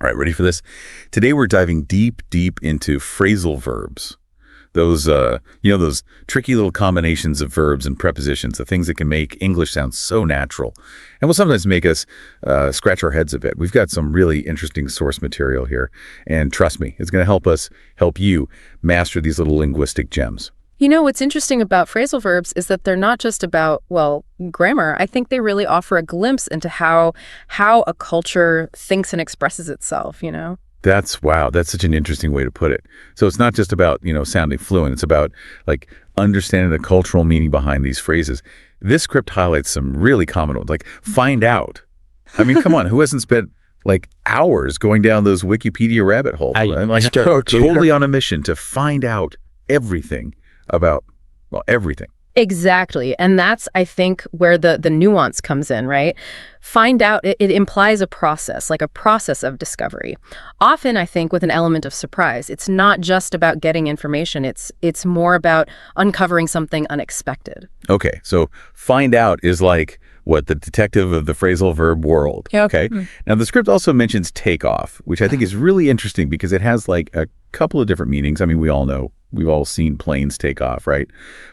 All right, ready for this? Today we're diving deep into phrasal verbs. Those, those tricky little combinations of verbs and prepositions, the things that can make English sound so natural and will sometimes make us scratch our heads a bit. We've got some really interesting source material here. And trust me, it's going to help you master these little linguistic gems. You know, what's interesting about phrasal verbs is that they're not just about, grammar. I think they really offer a glimpse into how a culture thinks and expresses itself, That's such an interesting way to put it. So it's not just about, sounding fluent. It's about understanding the cultural meaning behind these phrases. This script highlights some really common ones, like find out. I mean, come on, who hasn't spent hours going down those Wikipedia rabbit holes? I'm totally on a mission to find out everything about, everything. Exactly. And that's, I think, where the nuance comes in, right? Find out, it implies a process, like a process of discovery. Often, I think, with an element of surprise. It's not just about getting information. It's more about uncovering something unexpected. Okay, so find out is like what the detective of the phrasal verb world. Yep. Okay. Now, the script also mentions take off, which I think is really interesting because it has a couple of different meanings. I mean, we all know. We've all seen planes take off, right?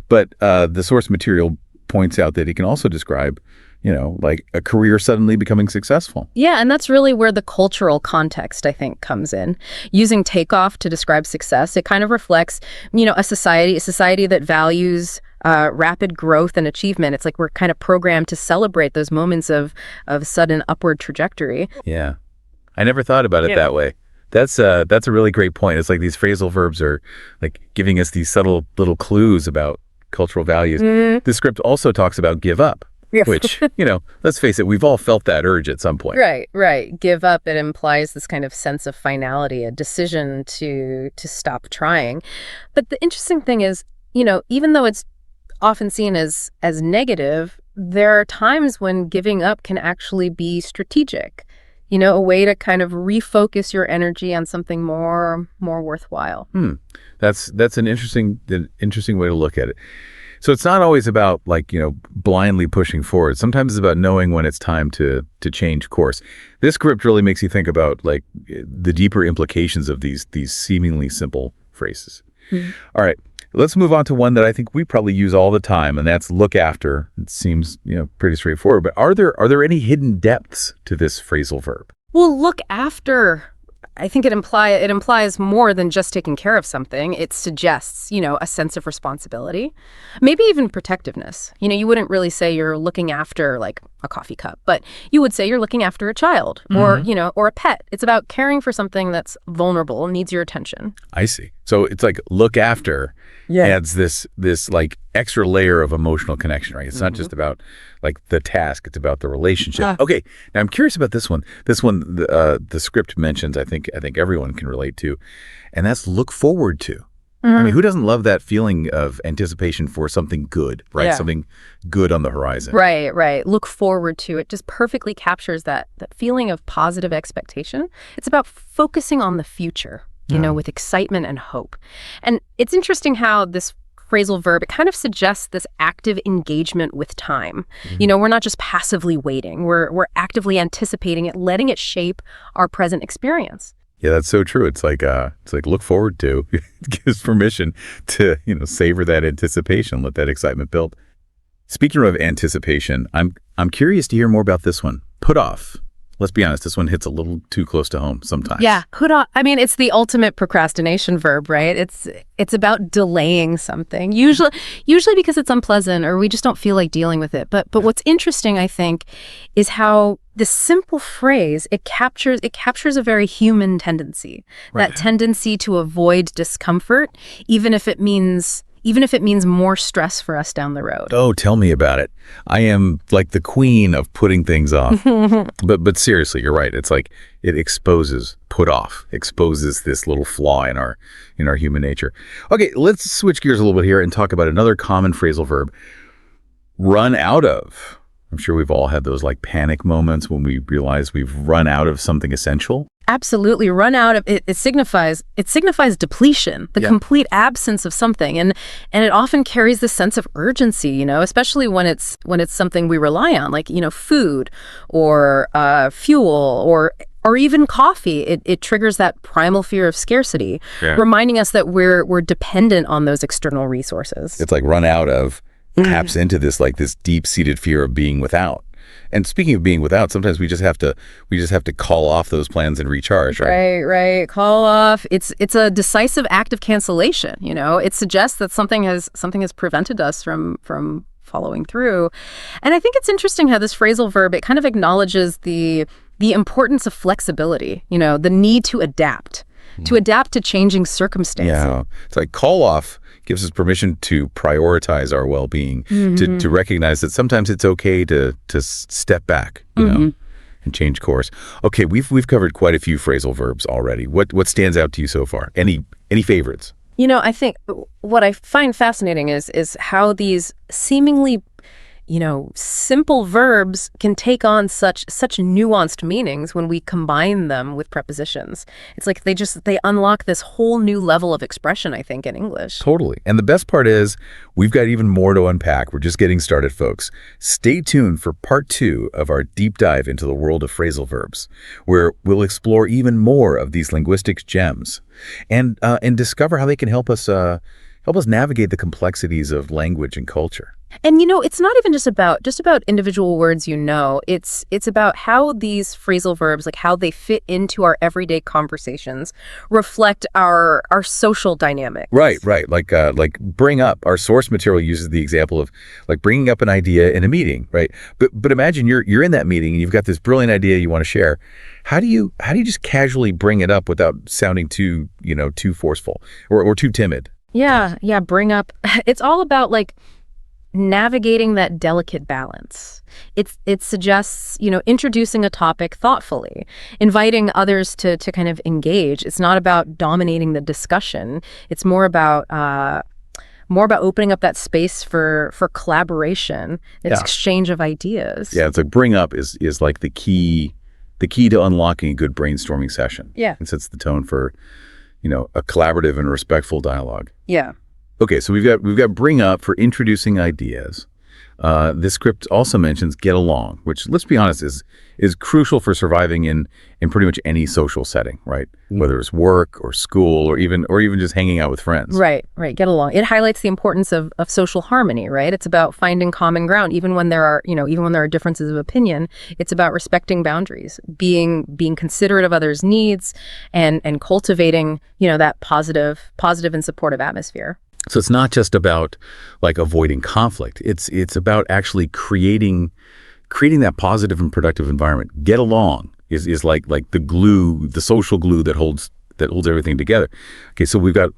But the source material points out that it can also describe, a career suddenly becoming successful. Yeah, and that's really where the cultural context, I think, comes in. Using takeoff to describe success, it kind of reflects, a society that values rapid growth and achievement. It's like we're kind of programmed to celebrate those moments of sudden upward trajectory. Yeah, I never thought about it that way. That's a really great point. It's like these phrasal verbs are giving us these subtle little clues about cultural values. Mm-hmm. The script also talks about give up, which, let's face it, we've all felt that urge at some point. Right. Give up, it implies this kind of sense of finality, a decision to stop trying. But the interesting thing is, even though it's often seen as negative, there are times when giving up can actually be strategic. A way to kind of refocus your energy on something more worthwhile. That's an interesting way to look at it. So it's not always about blindly pushing forward. Sometimes it's about knowing when it's time to change course. This script really makes you think about the deeper implications of these seemingly simple phrases. Mm-hmm. All right. Let's move on to one that I think we probably use all the time, and that's look after. It seems, pretty straightforward, but are there any hidden depths to this phrasal verb? Well, look after, I think it implies more than just taking care of something. It suggests, a sense of responsibility, maybe even protectiveness. You wouldn't really say you're looking after a coffee cup, but you would say you're looking after a child or, or a pet. It's about caring for something that's vulnerable and needs your attention. I see. So it's look after adds this extra layer of emotional connection, right? It's not just about the task, it's about the relationship. Okay. Now I'm curious about this one. The script mentions, I think everyone can relate to, and that's look forward to. Mm-hmm. I mean, who doesn't love that feeling of anticipation for something good, right? Yeah. Something good on the horizon. Right. Look forward to. It just perfectly captures that feeling of positive expectation. It's about focusing on the future, with excitement and hope. And it's interesting how this phrasal verb, it kind of suggests this active engagement with time. Mm-hmm. We're not just passively waiting. We're actively anticipating it, letting it shape our present experience. Yeah, that's so true. It's like look forward to. It gives permission to, savor that anticipation, let that excitement build. Speaking of anticipation, I'm curious to hear more about this one. Put off. Let's be honest, this one hits a little too close to home sometimes. Yeah, put off. I mean, it's the ultimate procrastination verb, right? It's about delaying something, usually because it's unpleasant or we just don't feel like dealing with it. But what's interesting, I think, is how this simple phrase, it captures a very human tendency, right. That tendency to avoid discomfort, even if it means more stress for us down the road. Oh, tell me about it. I am the queen of putting things off. But seriously, you're right. It's it exposes this little flaw in our human nature. Okay, let's switch gears a little bit here and talk about another common phrasal verb, run out of. I'm sure we've all had those panic moments when we realize we've run out of something essential. Absolutely. Run out of it signifies depletion, the complete absence of something. And it often carries this sense of urgency, especially when it's something we rely on, food or fuel or or even coffee. It triggers that primal fear of scarcity, Yeah. reminding us that we're dependent on those external resources. It's like run out of taps into this like this deep-seated fear of being without. And speaking of being without, sometimes we just have to call off those plans and recharge, right? Right. Call off. It's a decisive act of cancellation. It suggests that something has prevented us from following through. And I think it's interesting how this phrasal verb, it kind of acknowledges the importance of flexibility, the need to adapt to changing circumstances. Yeah. It's like call off gives us permission to prioritize our well-being, to recognize that sometimes it's okay to step back, you know, and change course. Okay, we've covered quite a few phrasal verbs already. What stands out to you so far? Any favorites? I think what I find fascinating is how these seemingly, simple verbs can take on such nuanced meanings when we combine them with prepositions. It's like they unlock this whole new level of expression, I think, in English. Totally. And the best part is we've got even more to unpack. We're just getting started, folks. Stay tuned for part 2 of our deep dive into the world of phrasal verbs, where we'll explore even more of these linguistic gems and discover how they can help us navigate the complexities of language and culture. And it's not even just about individual words. It's about how these phrasal verbs, like how they fit into our everyday conversations, reflect our social dynamics. Right. Like bring up. Our source material uses the example of like bringing up an idea in a meeting, right? But imagine you're in that meeting and you've got this brilliant idea you want to share. How do you just casually bring it up without sounding too forceful or too timid? Yeah, bring up. It's all about like navigating that delicate balance. It suggests, introducing a topic thoughtfully, inviting others to kind of engage. It's not about dominating the discussion. It's more about opening up that space for collaboration. It's exchange of ideas. Yeah, it's like bring up is like the key to unlocking a good brainstorming session. Yeah. It sets the tone for a collaborative and respectful dialogue. Yeah. Okay, so we've got bring up for introducing ideas. This script also mentions get along, which, let's be honest, is crucial for surviving in pretty much any social setting, right? Whether it's work or school or even just hanging out with friends. Right. Get along. It highlights the importance of social harmony, right? It's about finding common ground, even when there are differences of opinion. It's about respecting boundaries, being considerate of others' needs, and cultivating, that positive and supportive atmosphere. So it's not just about like avoiding conflict. It's about actually creating that positive and productive environment. Get along is like the glue, the social glue that holds everything together. Okay, so we've got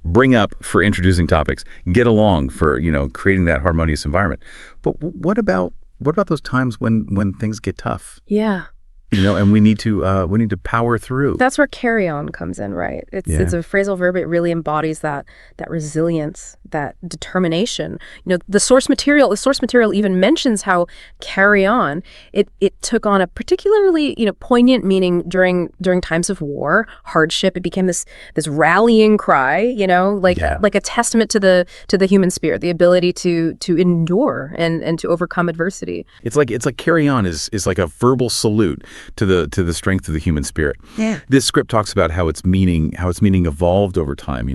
bring up for introducing topics, get along for creating that harmonious environment. But what about those times when things get tough? Yeah. And we need to power through. That's where carry on comes in, right? It's a phrasal verb. It really embodies that resilience, that determination. The source material even mentions how carry on. It took on a particularly poignant meaning during times of war, hardship. It became this rallying cry, like a testament to the human spirit, the ability to endure and to overcome adversity. It's like carry on is like a verbal salute to the strength of the human spirit. Yeah. This script talks about how its meaning evolved over time,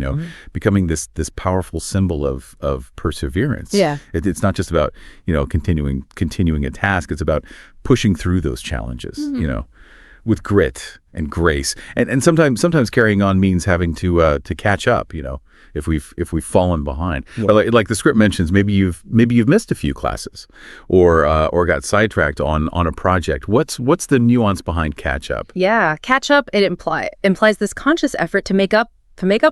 becoming this powerful symbol of perseverance. Yeah. It's not just about, continuing a task. It's about pushing through those challenges, with grit and grace. And sometimes carrying on means having to catch up, if we've fallen behind. Yeah. Or like the script mentions, maybe you've missed a few classes or got sidetracked on a project. What's the nuance behind catch up? Yeah, catch up, it implies this conscious effort to make up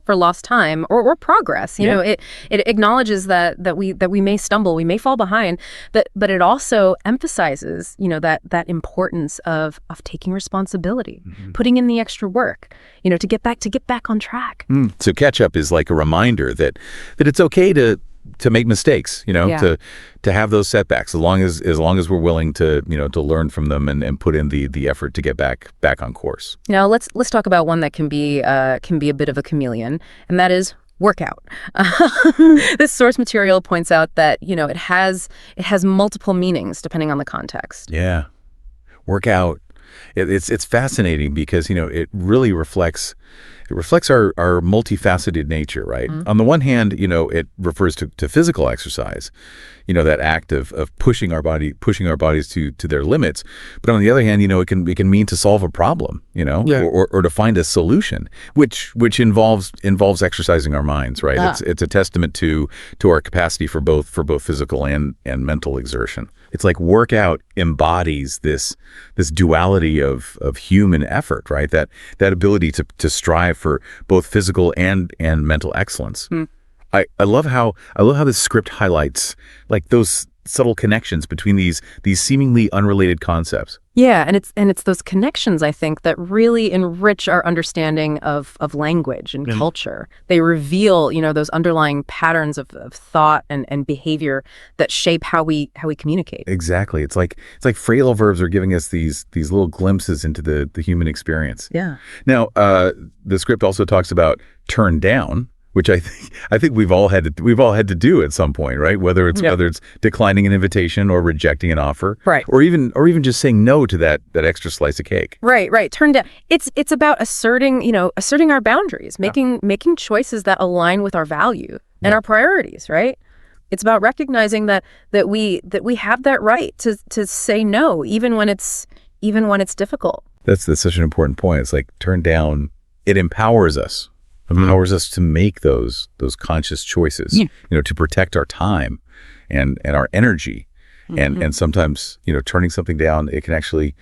for lost time or progress. It acknowledges that we may stumble, we may fall behind, but it also emphasizes, that importance of taking responsibility, putting in the extra work, to get back on track. So catch up is like a reminder that it's okay to make mistakes, to have those setbacks, as long as we're willing to learn from them and put in the effort to get back on course. Now let's talk about one that can be a bit of a chameleon, and that is workout. This source material points out that it has multiple meanings depending on the context. Yeah, workout. It's fascinating because, it really reflects our multifaceted nature, right? On the one hand, it refers to physical exercise, that act of pushing our bodies to their limits. But on the other hand, it can mean to solve a problem, Yeah. or to find a solution, which involves exercising our minds, right? Ah. It's a testament to our capacity for both physical and mental exertion. It's like workout embodies this duality of human effort, right? That ability to strive for both physical and mental excellence. I love how this script highlights like those subtle connections between these seemingly unrelated concepts. Yeah, and it's those connections, I think, that really enrich our understanding of language and culture. They reveal, those underlying patterns of thought and behavior that shape how we communicate. Exactly. It's like phrasal verbs are giving us these little glimpses into the human experience. Yeah. Now, the script also talks about turn down, which I think we've all had to do at some point, right? Whether it's declining an invitation or rejecting an offer, Right. Or even just saying no to that extra slice of cake. Right. Turn down. It's about asserting our boundaries, making choices that align with our value and our priorities, right? It's about recognizing that we have that right to say no, even when it's difficult. That's such an important point. It's like turn down. It empowers us. Empowers us to make those conscious choices, to protect our time and our energy. And sometimes, turning something down, it can actually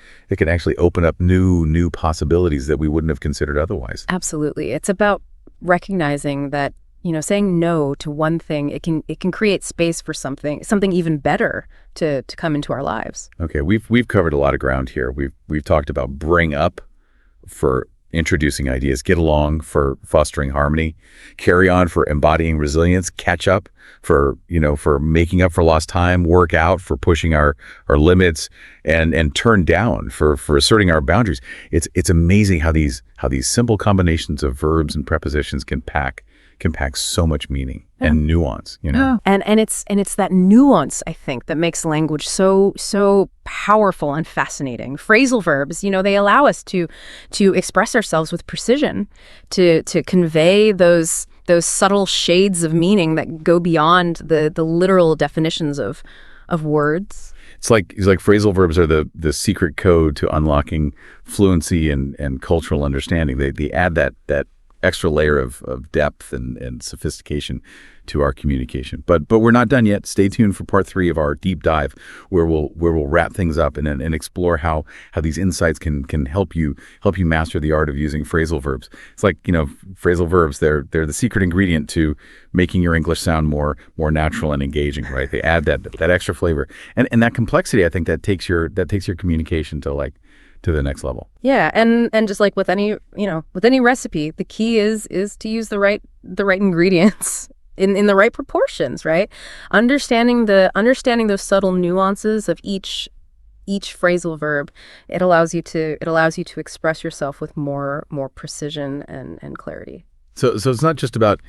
open up new possibilities that we wouldn't have considered otherwise. Absolutely. It's about recognizing that, saying no to one thing, it can create space for something even better to come into our lives. Okay, we've covered a lot of ground here. We've talked about bring up for introducing ideas, get along for fostering harmony, carry on for embodying resilience, catch up for making up for lost time, work out for pushing our limits, and turn down for asserting our boundaries. It's amazing how these simple combinations of verbs and prepositions can pack so much meaning and nuance, And it's that nuance, I think, that makes language so powerful and fascinating. Phrasal verbs, they allow us to express ourselves with precision, to convey those subtle shades of meaning that go beyond the literal definitions of words. It's like phrasal verbs are the secret code to unlocking fluency and cultural understanding. They add that extra layer of depth and sophistication to our communication. But we're not done yet. Stay tuned for part 3 of our deep dive, where we'll wrap things up and explore how these insights can help you master the art of using phrasal verbs. It's like, phrasal verbs, they're the secret ingredient to making your English sound more natural and engaging, right? They add that extra flavor. And that complexity, I think, that takes your communication to the next level. Yeah, and just like with any recipe, the key is to use the right ingredients in the right proportions, right? Understanding those subtle nuances of each phrasal verb, it allows you to express yourself with more precision and clarity. So it's not just about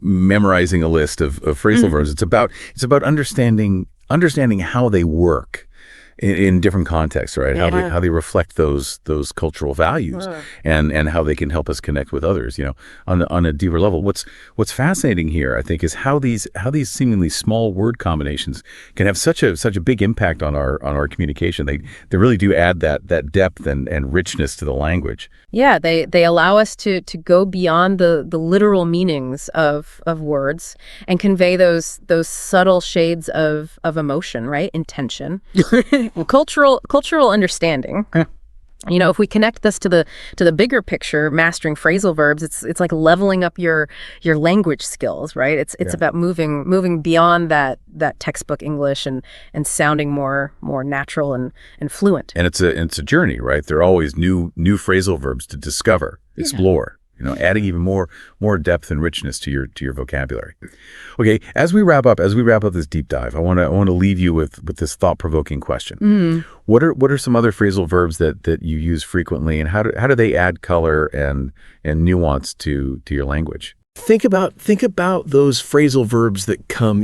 memorizing a list of phrasal verbs. It's about understanding how they work in different contexts, right? Yeah. How they reflect those cultural values and how they can help us connect with others, on a deeper level. What's fascinating here, I think, is how these seemingly small word combinations can have such a big impact on our communication. They really do add that depth and richness to the language. Yeah, they allow us to go beyond the literal meanings of words and convey those subtle shades of emotion, right? Intention. Cultural understanding. If we connect this to the bigger picture, mastering phrasal verbs, it's like leveling up your language skills, right? It's about moving beyond that textbook English and sounding more natural and fluent. And it's a journey, right? There are always new phrasal verbs to discover, explore. Adding even more depth and richness to your vocabulary. Okay, as we wrap up this deep dive, I want to leave you with this thought-provoking question. What are some other phrasal verbs that you use frequently, and how do they add color and nuance to your language? Think about those phrasal verbs that come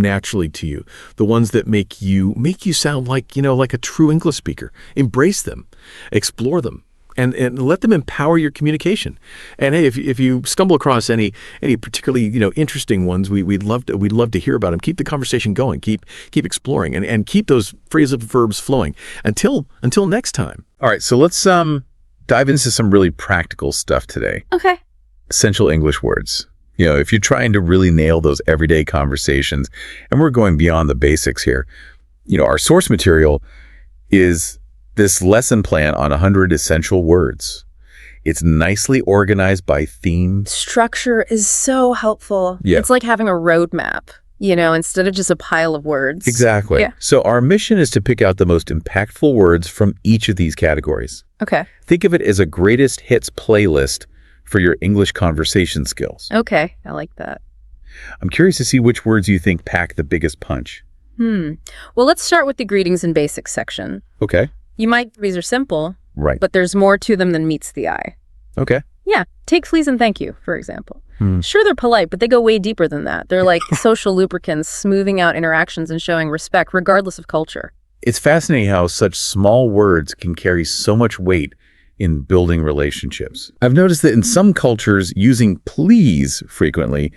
naturally to you, the ones that make you sound like a true English speaker. Embrace them, explore them, and let them empower your communication. And hey, if you stumble across any particularly interesting ones, we'd love to hear about them. Keep the conversation going. Keep exploring and keep those phrasal verbs flowing until next time. All right, so let's dive into some really practical stuff today. Okay. Essential English words. If you're trying to really nail those everyday conversations, and we're going beyond the basics here, our source material is this lesson plan on 100 essential words. It's nicely organized by theme. Structure is so helpful. Yeah. It's like having a roadmap, instead of just a pile of words. Exactly. Yeah. So our mission is to pick out the most impactful words from each of these categories. Okay. Think of it as a greatest hits playlist for your English conversation skills. Okay. I like that. I'm curious to see which words you think pack the biggest punch. Well, let's start with the greetings and basics section. Okay. You might think these are simple, Right. but there's more to them than meets the eye. Okay. Yeah. Take please and thank you, for example. Sure, they're polite, but they go way deeper than that. They're like social lubricants, smoothing out interactions and showing respect, regardless of culture. It's fascinating how such small words can carry so much weight in building relationships. I've noticed that in some cultures, using please frequently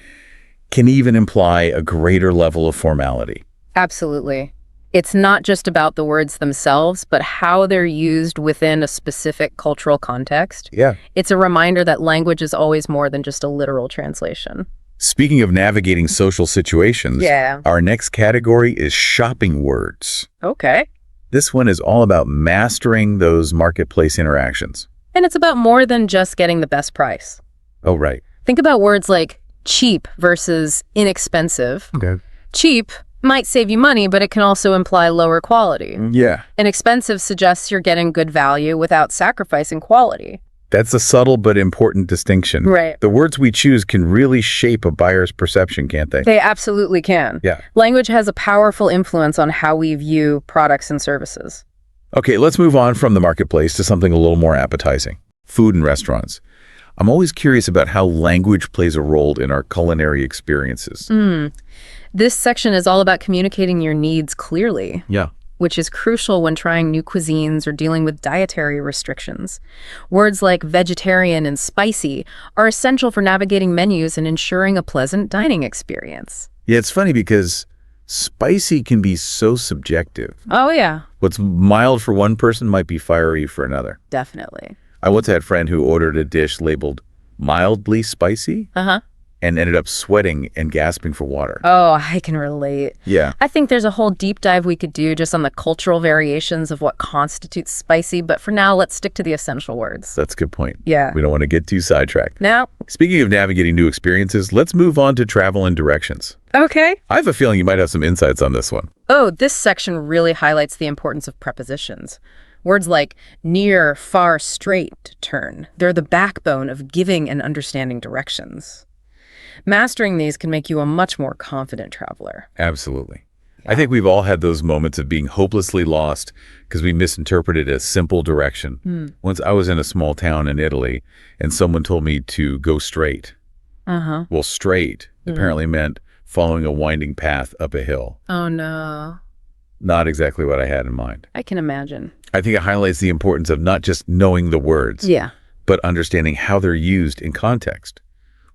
can even imply a greater level of formality. Absolutely. It's not just about the words themselves, but how they're used within a specific cultural context. Yeah. It's a reminder that language is always more than just a literal translation. Speaking of navigating social situations, Yeah. our next category is shopping words. Okay. This one is all about mastering those marketplace interactions. And it's about more than just getting the best price. Oh, right. Think about words like cheap versus inexpensive. Okay. Cheap might save you money, but it can also imply lower quality. Yeah. Inexpensive suggests you're getting good value without sacrificing quality. That's a subtle but important distinction. Right. The words we choose can really shape a buyer's perception, can't they? They absolutely can. Yeah. Language has a powerful influence on how we view products and services. Okay, let's move on from the marketplace to something a little more appetizing. Food and restaurants. I'm always curious about how language plays a role in our culinary experiences. This section is all about communicating your needs clearly, Yeah. which is crucial when trying new cuisines or dealing with dietary restrictions. Words like vegetarian and spicy are essential for navigating menus and ensuring a pleasant dining experience. Yeah, it's funny because spicy can be so subjective. Oh, yeah, What's mild for one person might be fiery for another. definitely. I once had a friend who ordered a dish labeled mildly spicy Uh-huh. and ended up sweating and gasping for water. Oh, I can relate. Yeah. I think there's a whole deep dive we could do just on the cultural variations of what constitutes spicy, but for now, let's stick to the essential words. That's a good point. Yeah. We don't want to get too sidetracked. Now, Speaking of navigating new experiences, let's move on to travel and directions. okay. I have a feeling you might have some insights on this one. Oh, this section really highlights the importance of prepositions. Words like near, far, straight, turn. They're the backbone of giving and understanding directions. Mastering these can make you a much more confident traveler. Absolutely. I think we've all had those moments of being hopelessly lost because we misinterpreted a simple direction. Once I was in a small town in Italy and someone told me to go straight. Uh-huh. Well, straight apparently meant following a winding path up a hill. Oh, no. Not exactly what I had in mind. I can imagine. I think it highlights the importance of not just knowing the words, Yeah. but understanding how they're used in context.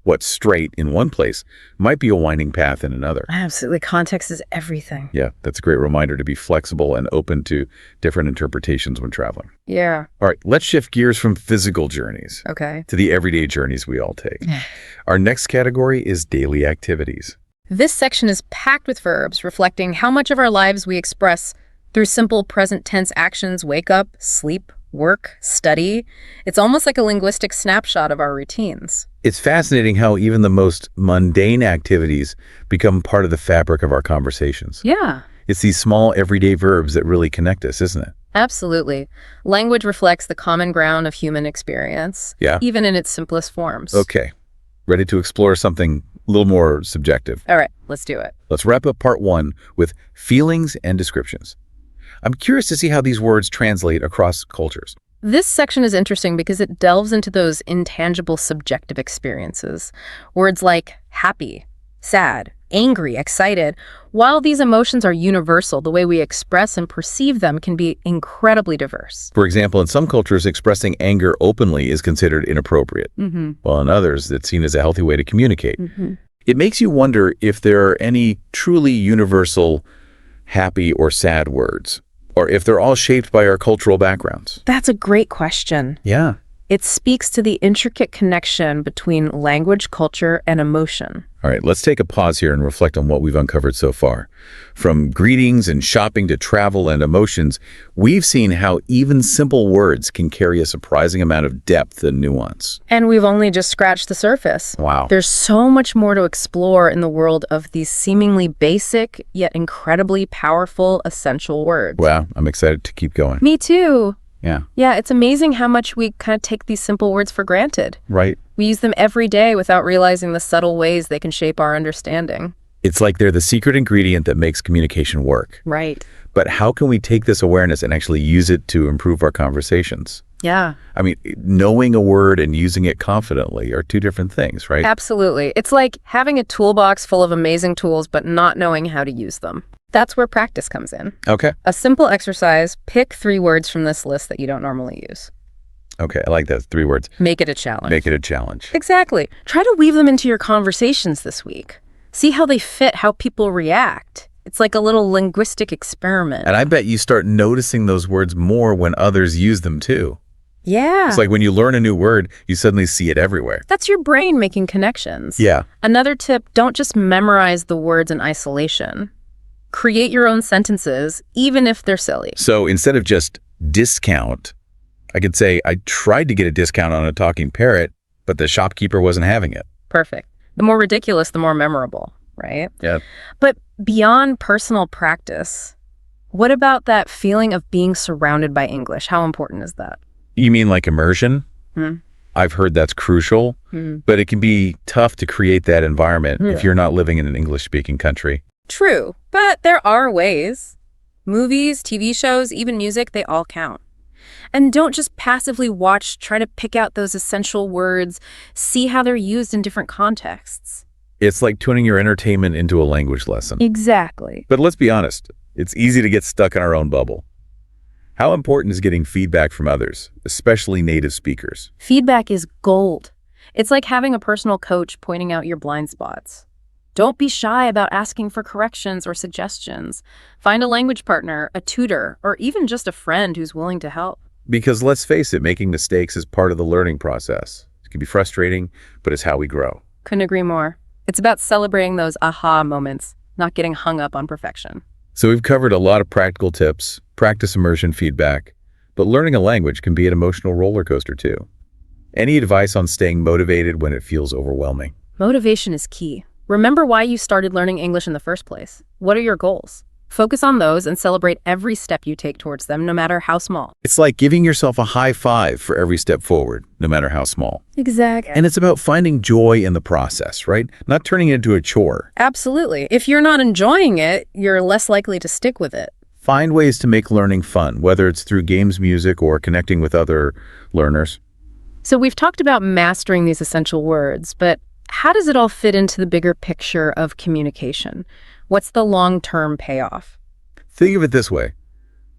What's straight in one place might be a winding path in another. Absolutely. Context is everything. Yeah, that's a great reminder to be flexible and open to different interpretations when traveling. Yeah. All right, let's shift gears from physical journeys Okay. to the everyday journeys we all take. Our next category is daily activities. This section is packed with verbs reflecting how much of our lives we express through simple present tense actions: wake up, sleep, work, study. It's almost like a linguistic snapshot of our routines. It's fascinating how even the most mundane activities become part of the fabric of our conversations. Yeah. It's these small everyday verbs that really connect us, isn't it? Absolutely. Language reflects the common ground of human experience, Yeah. even in its simplest forms. Okay, ready to explore something a little more subjective. All right, let's do it. Let's wrap up part one with feelings and descriptions. I'm curious to see how these words translate across cultures. This section is interesting because it delves into those intangible subjective experiences. Words like happy, sad, angry, excited. While these emotions are universal, the way we express and perceive them can be incredibly diverse. For example, in some cultures, expressing anger openly is considered inappropriate, while in others, it's seen as a healthy way to communicate. It makes you wonder if there are any truly universal happy or sad words, or if they're all shaped by our cultural backgrounds. That's a great question. Yeah. It speaks to the intricate connection between language, culture, and emotion. All right, let's take a pause here and reflect on what we've uncovered so far. From greetings and shopping to travel and emotions, we've seen how even simple words can carry a surprising amount of depth and nuance. And we've only just scratched the surface. Wow. There's so much more to explore in the world of these seemingly basic, yet incredibly powerful, essential words. Wow, I'm excited to keep going. Me too. Yeah. Yeah, it's amazing how much we kind of take these simple words for granted. Right. We use them every day without realizing the subtle ways they can shape our understanding. It's like they're the secret ingredient that makes communication work. Right. But how can we take this awareness and actually use it to improve our conversations? Yeah. I mean, knowing a word and using it confidently are two different things, right? Absolutely. It's like having a toolbox full of amazing tools but not knowing how to use them. That's where practice comes in. Okay. A simple exercise, pick 3 words from this list that you don't normally use. Okay, I like that. 3 words. Make it a challenge. Make it a challenge. Exactly. Try to weave them into your conversations this week. See how they fit how people react. It's like a little linguistic experiment. And I bet you start noticing those words more when others use them too. Yeah. It's like when you learn a new word, you suddenly see it everywhere. That's your brain making connections. Yeah. Another tip, don't just memorize the words in isolation. Create your own sentences, even if they're silly. So instead of just discount, I could say, I tried to get a discount on a talking parrot, but the shopkeeper wasn't having it. Perfect. The more ridiculous, the more memorable, right? Yeah. But beyond personal practice, what about that feeling of being surrounded by English? How important is that? You mean like immersion? Hmm. I've heard that's crucial, but it can be tough to create that environment if you're not living in an English-speaking country. True, but there are ways. Movies, TV shows, even music, they all count. And don't just passively watch, try to pick out those essential words, see how they're used in different contexts. It's like tuning your entertainment into a language lesson. Exactly. But let's be honest, it's easy to get stuck in our own bubble. How important is getting feedback from others, especially native speakers? Feedback is gold. It's like having a personal coach pointing out your blind spots. Don't be shy about asking for corrections or suggestions. Find a language partner, a tutor, or even just a friend who's willing to help. Because let's face it, making mistakes is part of the learning process. It can be frustrating, but it's how we grow. Couldn't agree more. It's about celebrating those aha moments, not getting hung up on perfection. So we've covered a lot of practical tips, practice immersion feedback, but learning a language can be an emotional roller coaster too. Any advice on staying motivated when it feels overwhelming? Motivation is key. Remember why you started learning English in the first place. What are your goals? Focus on those and celebrate every step you take towards them, no matter how small. It's like giving yourself a high five for every step forward, no matter how small. Exactly. And it's about finding joy in the process, right? Not turning it into a chore. Absolutely. If you're not enjoying it, you're less likely to stick with it. Find ways to make learning fun, whether it's through games, music, or connecting with other learners. So we've talked about mastering these essential words, but how does it all fit into the bigger picture of communication? What's the long-term payoff? Think of it this way.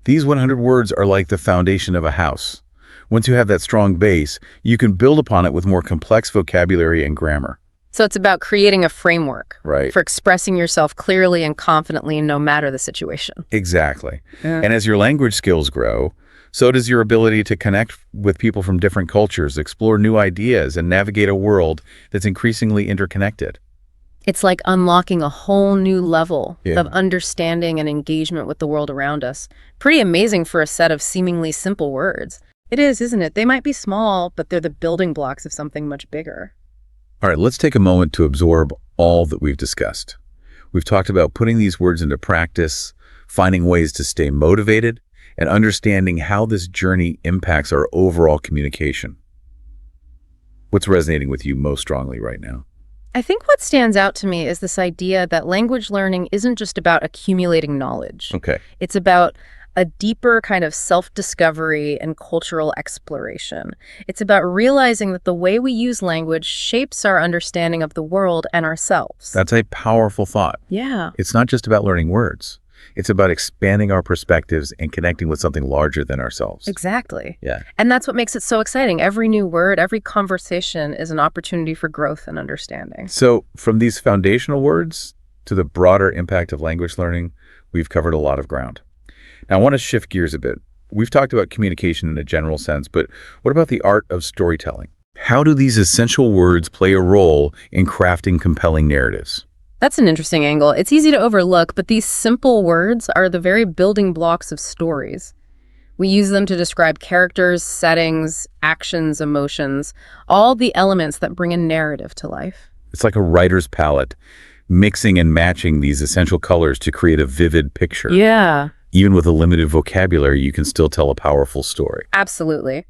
These 100 words are like the foundation of a house. Once you have that strong base, you can build upon it with more complex vocabulary and grammar. So it's about creating a framework Right. for expressing yourself clearly and confidently no matter the situation. Exactly. Yeah. And as your language skills grow, so does your ability to connect with people from different cultures, explore new ideas, and navigate a world that's increasingly interconnected. It's like unlocking a whole new level Yeah. of understanding and engagement with the world around us. Pretty amazing for a set of seemingly simple words. It is, isn't it? They might be small, but they're the building blocks of something much bigger. All right, let's take a moment to absorb all that we've discussed. We've talked about putting these words into practice, finding ways to stay motivated, and understanding how this journey impacts our overall communication. What's resonating with you most strongly right now? I think what stands out to me is this idea that language learning isn't just about accumulating knowledge. Okay. It's about a deeper kind of self-discovery and cultural exploration. It's about realizing that the way we use language shapes our understanding of the world and ourselves. That's a powerful thought. Yeah. It's not just about learning words. It's about expanding our perspectives and connecting with something larger than ourselves. Exactly. Yeah. And that's what makes it so exciting. Every new word, every conversation is an opportunity for growth and understanding. So from these foundational words to the broader impact of language learning, we've covered a lot of ground. Now, I want to shift gears a bit. We've talked about communication in a general sense, but what about the art of storytelling? How do these essential words play a role in crafting compelling narratives? That's an interesting angle. It's easy to overlook, but these simple words are the very building blocks of stories. We use them to describe characters, settings, actions, emotions, all the elements that bring a narrative to life. It's like a writer's palette, mixing and matching these essential colors to create a vivid picture. Yeah. Even with a limited vocabulary, you can still tell a powerful story. Absolutely.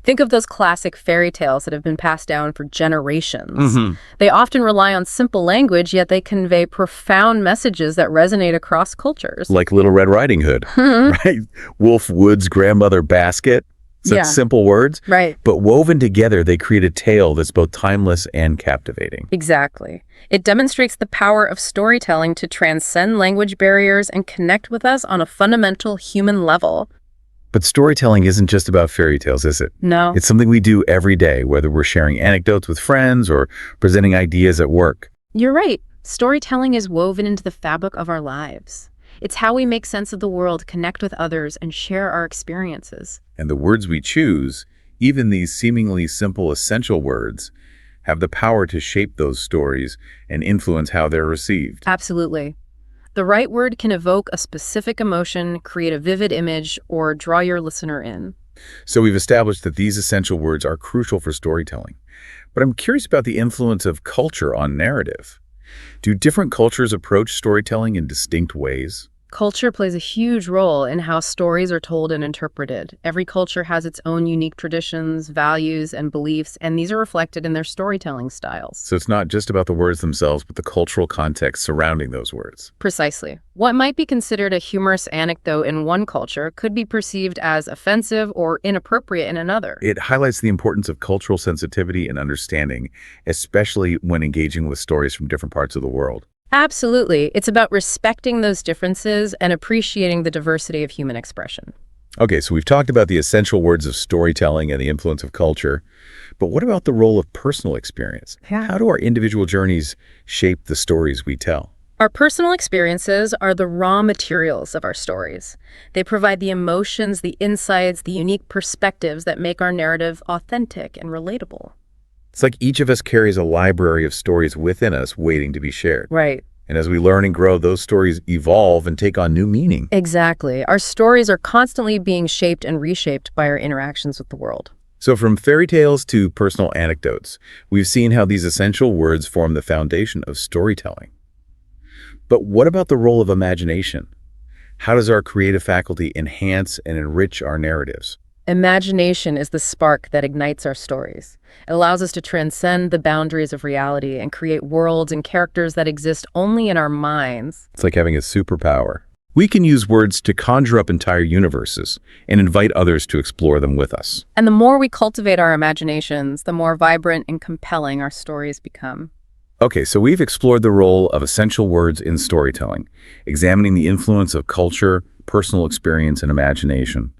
Think of those classic fairy tales that have been passed down for generations. They often rely on simple language, yet they convey profound messages that resonate across cultures. Like Little Red Riding Hood, right? Wolf Wood's grandmother basket. Such Yeah. simple words, Right. but woven together, they create a tale that's both timeless and captivating. Exactly. It demonstrates the power of storytelling to transcend language barriers and connect with us on a fundamental human level. But storytelling isn't just about fairy tales, is it? No. It's something we do every day, whether we're sharing anecdotes with friends or presenting ideas at work. You're right. Storytelling is woven into the fabric of our lives. It's how we make sense of the world, connect with others, and share our experiences. And the words we choose, even these seemingly simple, essential words, have the power to shape those stories and influence how they're received. Absolutely. The right word can evoke a specific emotion, create a vivid image, or draw your listener in. So we've established that these essential words are crucial for storytelling. But I'm curious about the influence of culture on narrative. Do different cultures approach storytelling in distinct ways? Culture plays a huge role in how stories are told and interpreted. Every culture has its own unique traditions, values, and beliefs, and these are reflected in their storytelling styles. So it's not just about the words themselves, but the cultural context surrounding those words. Precisely. What might be considered a humorous anecdote in one culture could be perceived as offensive or inappropriate in another. It highlights the importance of cultural sensitivity and understanding, especially when engaging with stories from different parts of the world. Absolutely. It's about respecting those differences and appreciating the diversity of human expression. Okay, so we've talked about the essential words of storytelling and the influence of culture, but what about the role of personal experience? Yeah. How do our individual journeys shape the stories we tell? Our personal experiences are the raw materials of our stories. They provide the emotions, the insights, the unique perspectives that make our narrative authentic and relatable. It's like each of us carries a library of stories within us waiting to be shared. Right. And as we learn and grow, those stories evolve and take on new meaning. Exactly. Our stories are constantly being shaped and reshaped by our interactions with the world. So from fairy tales to personal anecdotes, we've seen how these essential words form the foundation of storytelling. But what about the role of imagination? How does our creative faculty enhance and enrich our narratives? Imagination is the spark that ignites our stories. It allows us to transcend the boundaries of reality and create worlds and characters that exist only in our minds. It's like having a superpower. We can use words to conjure up entire universes and invite others to explore them with us. And the more we cultivate our imaginations, the more vibrant and compelling our stories become. Okay, so we've explored the role of essential words in storytelling, examining the influence of culture, personal experience, and imagination.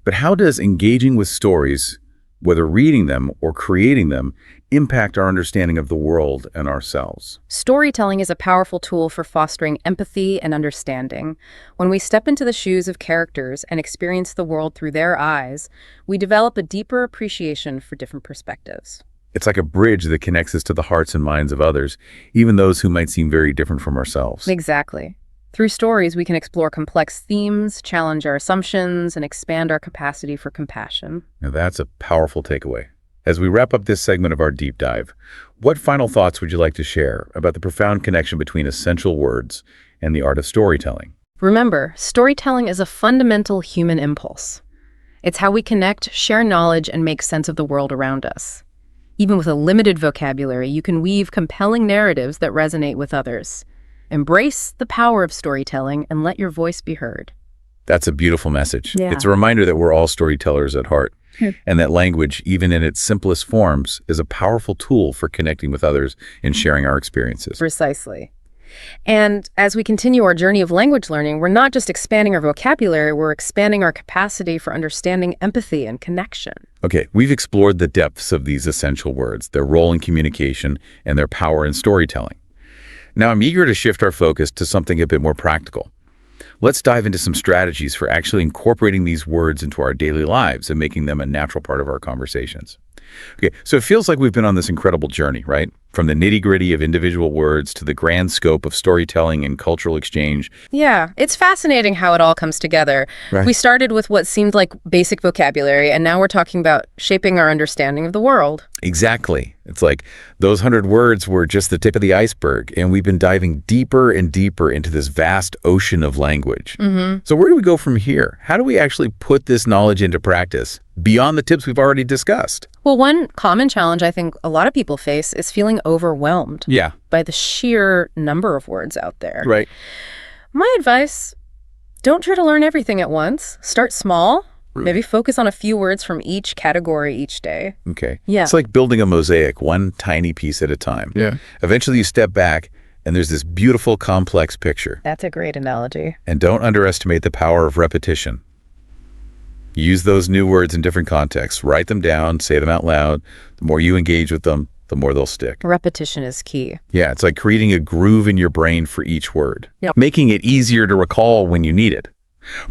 But how does engaging with stories, whether reading them or creating them, impact our understanding of the world and ourselves? Storytelling is a powerful tool for fostering empathy and understanding. When we step into the shoes of characters and experience the world through their eyes, we develop a deeper appreciation for different perspectives. It's like a bridge that connects us to the hearts and minds of others, even those who might seem very different from ourselves. Exactly. Through stories, we can explore complex themes, challenge our assumptions, and expand our capacity for compassion. Now that's a powerful takeaway. As we wrap up this segment of our deep dive, what final thoughts would you like to share about the profound connection between essential words and the art of storytelling? Remember, storytelling is a fundamental human impulse. It's how we connect, share knowledge, and make sense of the world around us. Even with a limited vocabulary, you can weave compelling narratives that resonate with others. Embrace the power of storytelling and let your voice be heard. That's a beautiful message. Yeah. It's a reminder that we're all storytellers at heart, and that language, even in its simplest forms, is a powerful tool for connecting with others and sharing our experiences. Precisely. And as we continue our journey of language learning, we're not just expanding our vocabulary, we're expanding our capacity for understanding empathy and connection. Okay, we've explored the depths of these essential words, their role in communication, and their power in storytelling. Now I'm eager to shift our focus to something a bit more practical. Let's dive into some strategies for actually incorporating these words into our daily lives and making them a natural part of our conversations. Okay, so it feels like we've been on this incredible journey, right? From the nitty-gritty of individual words to the grand scope of storytelling and cultural exchange. Yeah, it's fascinating how it all comes together. Right. We started with what seemed like basic vocabulary, and now we're talking about shaping our understanding of the world. Exactly. It's like those 100 words were just the tip of the iceberg, and we've been diving deeper and deeper into this vast ocean of language. So where do we go from here? How do we actually put this knowledge into practice beyond the tips we've already discussed? Well, one common challenge I think a lot of people face is feeling overwhelmed Yeah. by the sheer number of words out there. Right. My advice, don't try to learn everything at once. Start small. Maybe focus on a few words from each category each day. Okay. Yeah. It's like building a mosaic, one tiny piece at a time. Yeah. Eventually you step back and there's this beautiful, complex picture. That's a great analogy. And don't underestimate the power of repetition. Use those new words in different contexts. Write them down, say them out loud. The more you engage with them, the more they'll stick. Repetition is key. Yeah, it's like creating a groove in your brain for each word, Yep. making it easier to recall when you need it.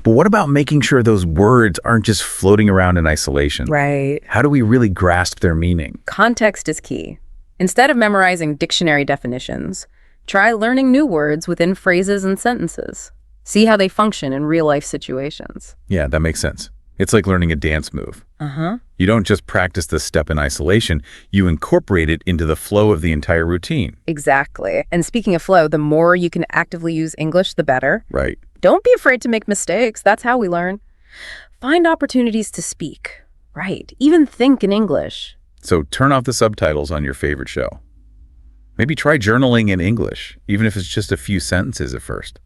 But what about making sure those words aren't just floating around in isolation? Right. How do we really grasp their meaning? Context is key. Instead of memorizing dictionary definitions, try learning new words within phrases and sentences. See how they function in real-life situations. Yeah, that makes sense. It's like learning a dance move. Uh-huh. You don't just practice the step in isolation, you incorporate it into the flow of the entire routine. Exactly. And speaking of flow, the more you can actively use English, the better. Right. Don't be afraid to make mistakes. That's how we learn. Find opportunities to speak. Right. Even think in English. So turn off the subtitles on your favorite show. Maybe try journaling in English, even if it's just a few sentences at first.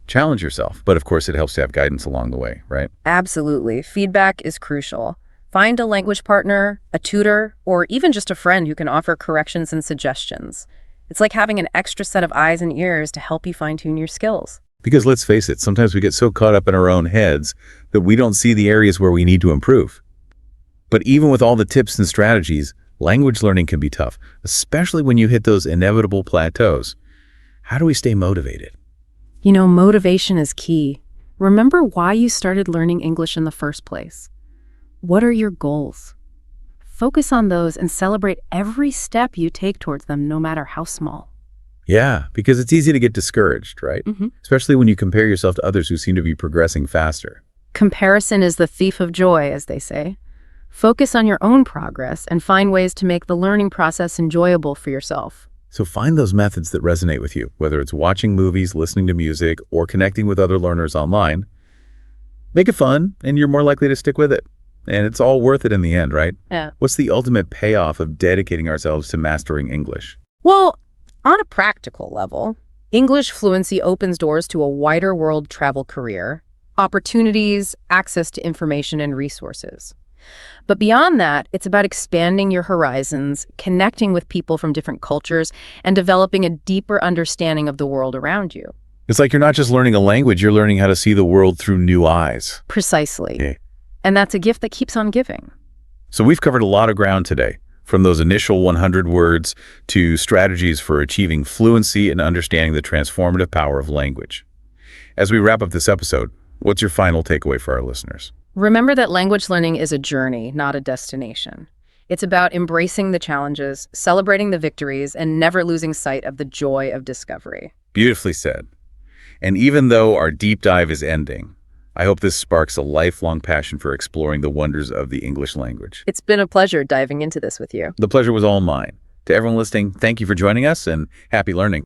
Challenge yourself, but of course it helps to have guidance along the way, right? Absolutely. Feedback is crucial. Find a language partner, a tutor, or even just a friend who can offer corrections and suggestions. It's like having an extra set of eyes and ears to help you fine-tune your skills. Because let's face it, sometimes we get so caught up in our own heads that we don't see the areas where we need to improve. But even with all the tips and strategies, language learning can be tough, especially when you hit those inevitable plateaus. How do we stay motivated? You know, motivation is key. Remember why you started learning English in the first place. What are your goals? Focus on those and celebrate every step you take towards them, no matter how small. Yeah, because it's easy to get discouraged, right? Especially when you compare yourself to others who seem to be progressing faster. Comparison is the thief of joy, as they say. Focus on your own progress and find ways to make the learning process enjoyable for yourself. So find those methods that resonate with you, whether it's watching movies, listening to music, or connecting with other learners online. Make it fun, and you're more likely to stick with it. And it's all worth it in the end, right? Yeah. What's the ultimate payoff of dedicating ourselves to mastering English? Well, on a practical level, English fluency opens doors to a wider world travel career, opportunities, access to information and resources. But beyond that, it's about expanding your horizons, connecting with people from different cultures, and developing a deeper understanding of the world around you. It's like you're not just learning a language, you're learning how to see the world through new eyes. Precisely. Okay. And that's a gift that keeps on giving. So we've covered a lot of ground today, from those initial 100 words to strategies for achieving fluency and understanding the transformative power of language. As we wrap up this episode, what's your final takeaway for our listeners? Remember that language learning is a journey, not a destination. It's about embracing the challenges, celebrating the victories, and never losing sight of the joy of discovery. Beautifully said. And even though our deep dive is ending, I hope this sparks a lifelong passion for exploring the wonders of the English language. It's been a pleasure diving into this with you. The pleasure was all mine. To everyone listening, thank you for joining us and happy learning.